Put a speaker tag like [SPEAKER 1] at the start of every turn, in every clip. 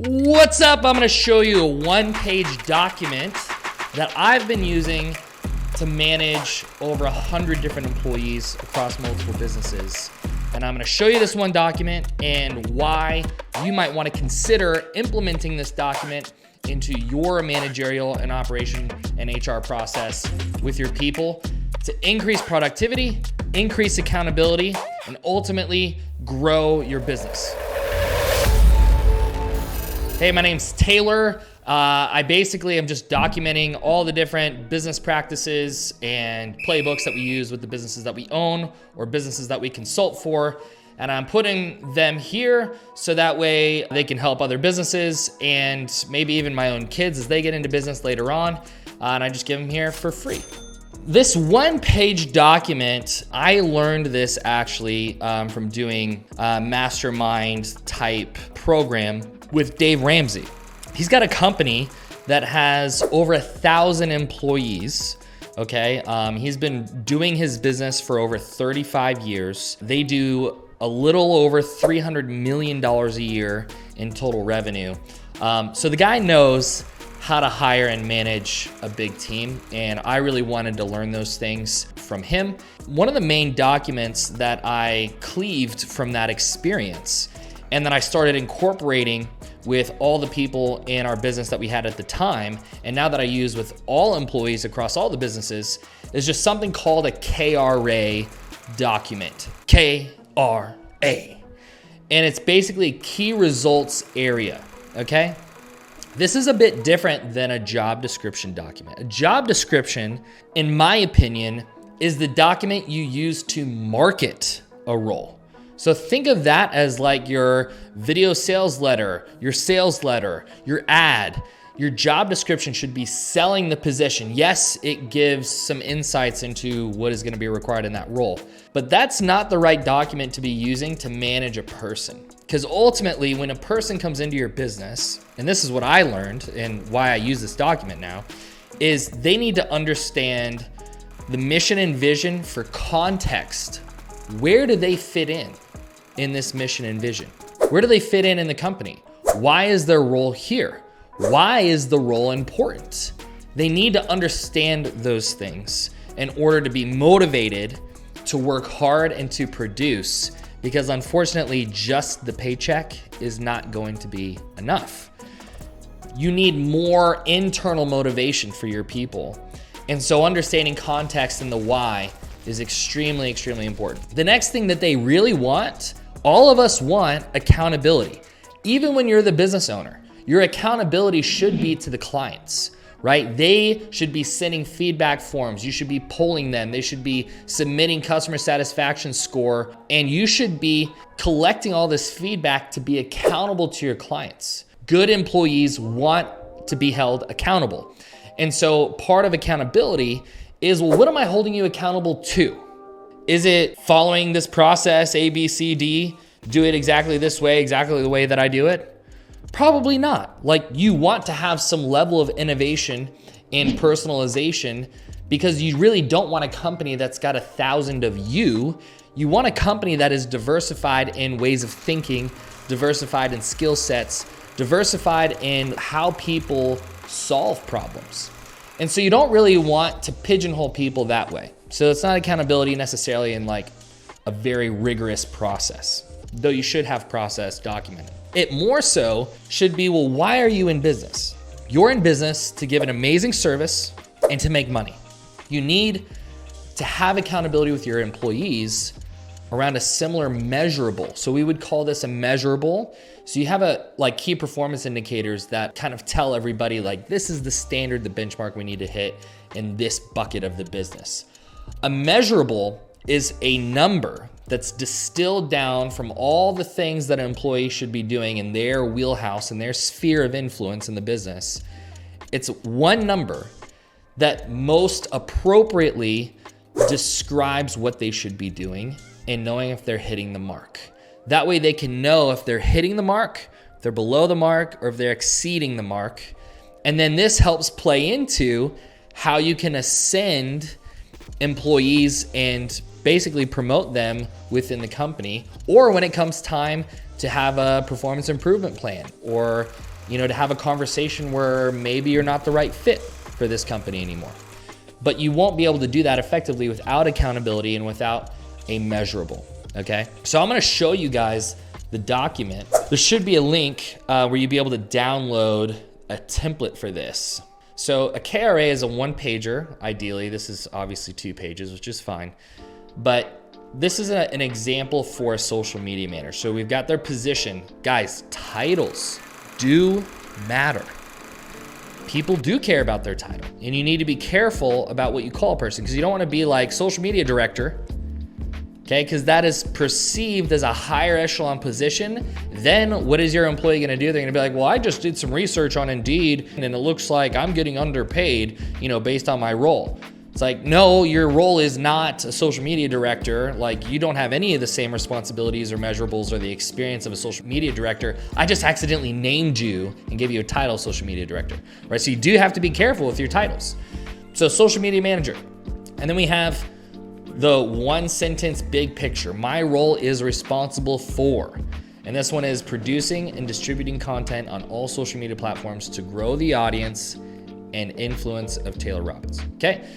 [SPEAKER 1] What's up? I'm gonna show you a one-page document that I've been using to manage over 100 different employees across multiple businesses. And I'm gonna show you this one document and why you might wanna consider implementing this document into your managerial and operation and HR process with your people to increase productivity, increase accountability, and ultimately grow your business. Hey, my name's Taylor. I basically am just documenting all the different business practices and playbooks that we use with the businesses that we own or businesses that we consult for. And I'm putting them here so that way they can help other businesses and maybe even my own kids as they get into business later on. And I just give them here for free. This one-page document, I learned this actually from doing a mastermind type program with Dave Ramsey. He's got a company that has over 1,000 employees, okay? He's been doing his business for over 35 years. They do a little over $300 million a year in total revenue. So the guy knows how to hire and manage a big team, and I really wanted to learn those things from him. One of the main documents that I cleaved from that experience and that I started incorporating with all the people in our business that we had at the time, and now that I use with all employees across all the businesses, is just something called a KRA document. KRA. And it's basically a key results area, okay? This is a bit different than a job description document. A job description, in my opinion, is the document you use to market a role. So think of that as like your video sales letter, your ad. Your job description should be selling the position. Yes, it gives some insights into what is going to be required in that role, but that's not the right document to be using to manage a person. Because ultimately, when a person comes into your business, and this is what I learned and why I use this document now, is they need to understand the mission and vision for context. Where do they fit in this mission and vision? Where do they fit in the company? Why is their role here? Why is the role important? They need to understand those things in order to be motivated to work hard and to produce, because unfortunately, just the paycheck is not going to be enough. You need more internal motivation for your people. And so understanding context and the why is extremely, extremely important. The next thing that they really want, all of us want accountability. Even when you're the business owner, your accountability should be to the clients, right? They should be sending feedback forms. You should be polling them. They should be submitting customer satisfaction score, and you should be collecting all this feedback to be accountable to your clients. Good employees want to be held accountable. And so part of accountability is, well, what am I holding you accountable to? Is it following this process, A, B, C, D, do it exactly this way, exactly the way that I do it? Probably not. Like, you want to have some level of innovation and personalization, because you really don't want a company that's got 1,000 of you. You want a company that is diversified in ways of thinking, diversified in skill sets, diversified in how people solve problems. And so you don't really want to pigeonhole people that way. So it's not accountability necessarily in like a very rigorous process, though you should have process documented. It more so should be, well, why are you in business? You're in business to give an amazing service and to make money. You need to have accountability with your employees around a similar measurable. So we would call this a measurable. So you have like key performance indicators that kind of tell everybody like, this is the standard, the benchmark we need to hit in this bucket of the business. A measurable is a number that's distilled down from all the things that an employee should be doing in their wheelhouse and their sphere of influence in the business. It's one number that most appropriately describes what they should be doing and knowing if they're hitting the mark. That way they can know if they're hitting the mark, if they're below the mark, or if they're exceeding the mark. And then this helps play into how you can ascend employees and basically promote them within the company, or when it comes time to have a performance improvement plan or to have a conversation where maybe you're not the right fit for this company anymore. But you won't be able to do that effectively without accountability and without a measurable, okay? So I'm gonna show you guys the document. There should be a link where you'll be able to download a template for this. So a KRA is a one-pager, ideally. This is obviously 2 pages, which is fine. But this is an example for a social media manager. So we've got their position. Guys, titles do matter. People do care about their title, and you need to be careful about what you call a person, because you don't want to be like social media director, okay? Because that is perceived as a higher echelon position. Then what is your employee going to do? They're going to be like, well, I just did some research on Indeed, and it looks like I'm getting underpaid, based on my role. It's like, no, your role is not a social media director. Like, you don't have any of the same responsibilities or measurables or the experience of a social media director. I just accidentally named you and gave you a title, social media director, right? So you do have to be careful with your titles. So social media manager. And then we have the one sentence big picture. My role is responsible for, and this one is producing and distributing content on all social media platforms to grow the audience and influence of Taylor Robbins, okay?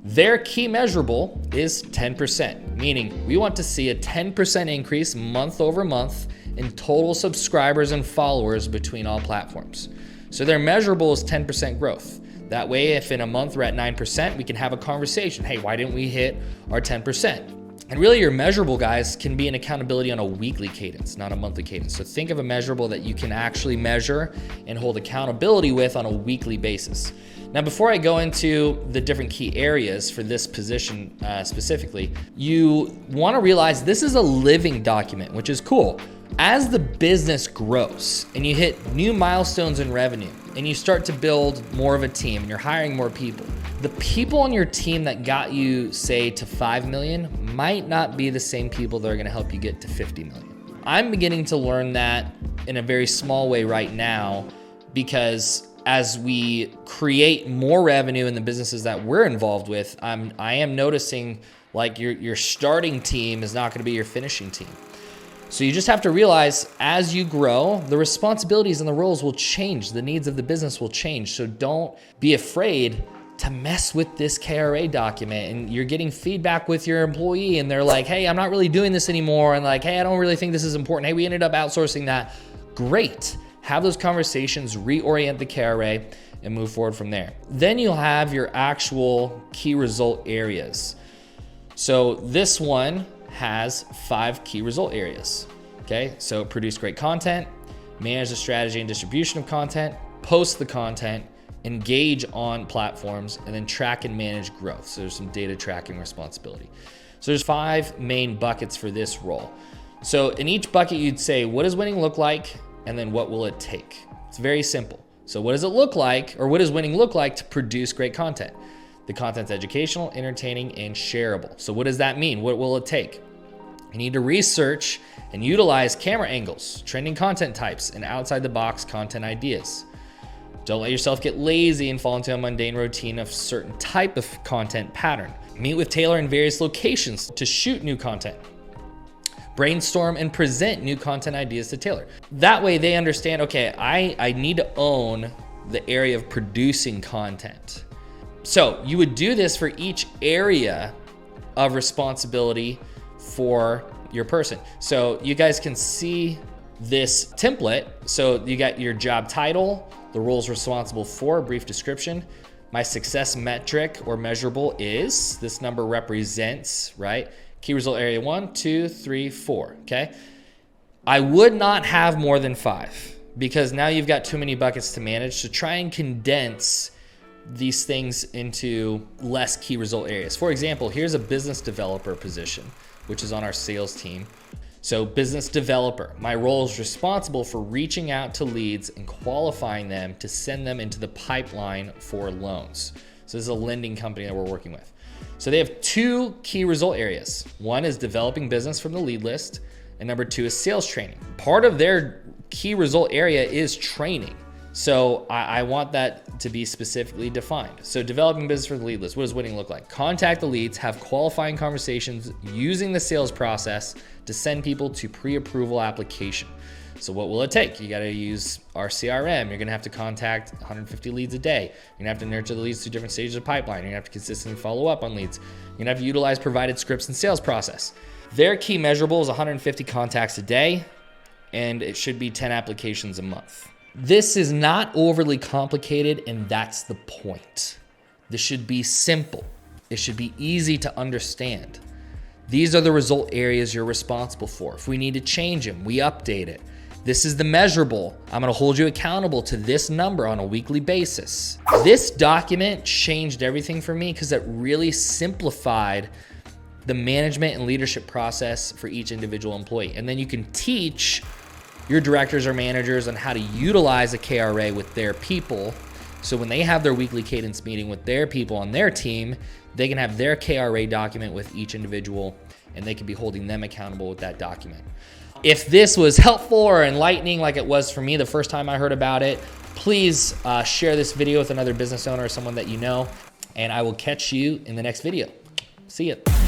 [SPEAKER 1] Their key measurable is 10%, meaning we want to see a 10% increase month over month in total subscribers and followers between all platforms. So their measurable is 10% growth. That way, if in a month we're at 9%, we can have a conversation. Hey, why didn't we hit our 10%? And really your measurable, guys, can be an accountability on a weekly cadence, not a monthly cadence. So think of a measurable that you can actually measure and hold accountability with on a weekly basis. Now, before I go into the different key areas for this position specifically, you want to realize this is a living document, which is cool. As the business grows and you hit new milestones in revenue and you start to build more of a team and you're hiring more people, the people on your team that got you, say, to 5 million might not be the same people that are going to help you get to 50 million. I'm beginning to learn that in a very small way right now, because as we create more revenue in the businesses that we're involved with, I am noticing like your starting team is not going to be your finishing team. So you just have to realize as you grow, the responsibilities and the roles will change. The needs of the business will change. So don't be afraid to mess with this KRA document. And you're getting feedback with your employee and they're like, hey, I'm not really doing this anymore. And like, hey, I don't really think this is important. Hey, we ended up outsourcing that. Great. Have those conversations, reorient the KRA, and move forward from there. Then you'll have your actual key result areas. So this one has 5 key result areas, okay? So produce great content, manage the strategy and distribution of content, post the content, engage on platforms, and then track and manage growth. So there's some data tracking responsibility. So there's 5 main buckets for this role. So in each bucket, you'd say, what does winning look like? And then what will it take? It's very simple. So what does it look like, or what does winning look like to produce great content? The content's educational, entertaining, and shareable. So what does that mean? What will it take? You need to research and utilize camera angles, trending content types, and outside the box content ideas. Don't let yourself get lazy and fall into a mundane routine of certain type of content pattern. Meet with Taylor in various locations to shoot new content. Brainstorm and present new content ideas to Taylor. That way they understand, okay, I need to own the area of producing content. So you would do this for each area of responsibility for your person. So you guys can see this template. So you got your job title, the roles responsible for, brief description. My success metric or measurable is, this number represents, right? Key result area 1, 2, 3, 4, okay? I would not have more than 5 because now you've got too many buckets to manage. So try and condense these things into less key result areas. For example, here's a business developer position, which is on our sales team. So business developer, my role is responsible for reaching out to leads and qualifying them to send them into the pipeline for loans. So this is a lending company that we're working with. So they have 2 key result areas. One is developing business from the lead list, and number 2 is sales training. Part of their key result area is training. So I want that to be specifically defined. So developing business from the lead list, what does winning look like? Contact the leads, have qualifying conversations using the sales process to send people to pre-approval application. So what will it take? You got to use our CRM. You're going to have to contact 150 leads a day. You're going to have to nurture the leads through different stages of pipeline. You're going to have to consistently follow up on leads. You're going to have to utilize provided scripts and sales process. Their key measurable is 150 contacts a day, and it should be 10 applications a month. This is not overly complicated, and that's the point. This should be simple. It should be easy to understand. These are the result areas you're responsible for. If we need to change them, we update it. This is the measurable. I'm gonna hold you accountable to this number on a weekly basis. This document changed everything for me because it really simplified the management and leadership process for each individual employee. And then you can teach your directors or managers on how to utilize a KRA with their people. So when they have their weekly cadence meeting with their people on their team, they can have their KRA document with each individual, and they can be holding them accountable with that document. If this was helpful or enlightening like it was for me the first time I heard about it, please share this video with another business owner or someone that you know, and I will catch you in the next video. See ya.